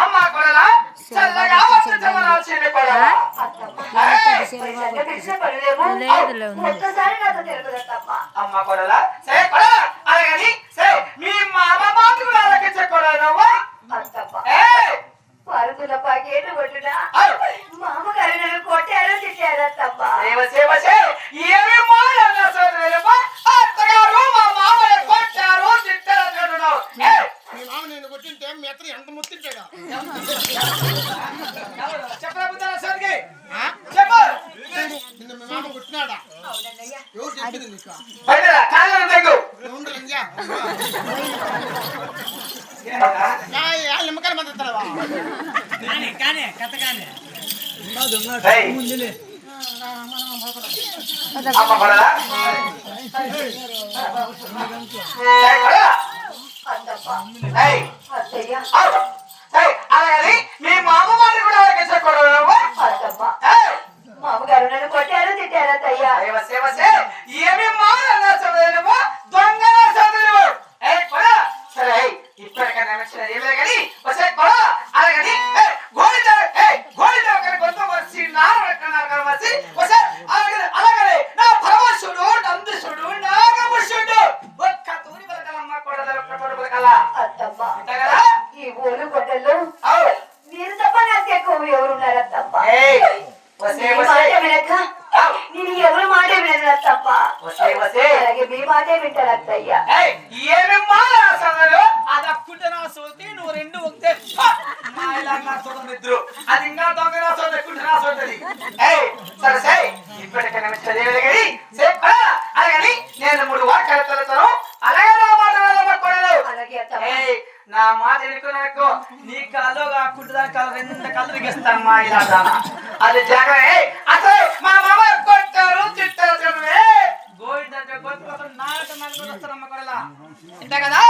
అమ్మ కొడలా చల్లగా వచ్చి కొడలా అమ్మ కొడలా సరే కొడలా అలాగని సరే మీ మామ మాట కూడా అలాగే కొడలవా పరుగుల పాకేటు కొట్టుడా మామగారు నన్ను కొట్టారో తిట్టారా తప్ప సేవ సేవ ఏమి మాయన్న సోదరయ్యప్ప అత్తగారు మా మామయ్య కొట్టారు తిట్టారు చెడును మీ మామ నేను కొట్టింటే మీ అత్త ఎంత ముత్తింటాడా చెప్పరా బుద్ధరా సోదరికి చెప్పు నిన్న మీ మామ కొట్టినాడా ఎవరు చెప్పింది నీకు బయటరా కాళ్ళను తెగు ఉండు లంజా నిమ్మకాయలు మందుతావా కానీ కథ కానీ అమ్మ కొడలా అలాగని మీ మామ మాట కూడా అలాగే చెప్పకూడదు మామగారు నన్ను కొట్టారో తిట్టారా తయ్యా ఏమి మామూలు చదువు దొంగ చదువు సరే ఇప్పటికైనా ఏమే కానీ వచ్చే కొడ అలాగని గోళ కొంత వచ్చి నారు వచ్చి వచ్చే అలాగనే నా పరమశుడు నందుషుడు నాగభుషుడు ఒక్క తూరి పలకలమ్మ కొడల కదా ఈ ఊరు కొట్టల్లో మీరు తప్ప నాకు ఎక్కువ ఎవరున్నారా తప్ప నేను ఎవరు మాట వినరా తప్ప అలాగే మీ మాటే వింటారు అత్తయ్య ఏమి మాట్లాడు అది అక్కుంటే నా సోతి నువ్వు రెండు ఒకటే ఇద్దరు అది ఇంకా దొంగ నా సోతి ఎక్కుంటే నా సోతది సరే సరే ఇప్పటికైనా చదివేది కానీ అలాగని నేను 3 వాక్యాలు తెలుతాను అలాగే నా మాట వెళ్ళకూడదు నా మాట ఎన్నుకున్నాకో నీ కళ్ళు కాకుండా దాని కళ్ళు 2 కళ్ళు దిగిస్తాను మా ఇలా అది జాగ్రత్త అసలు మా మామ కొట్టారు తిట్టారు గోవిందంటే గొప్ప నాట వస్తారమ్మ కొడలా ఇంత కదా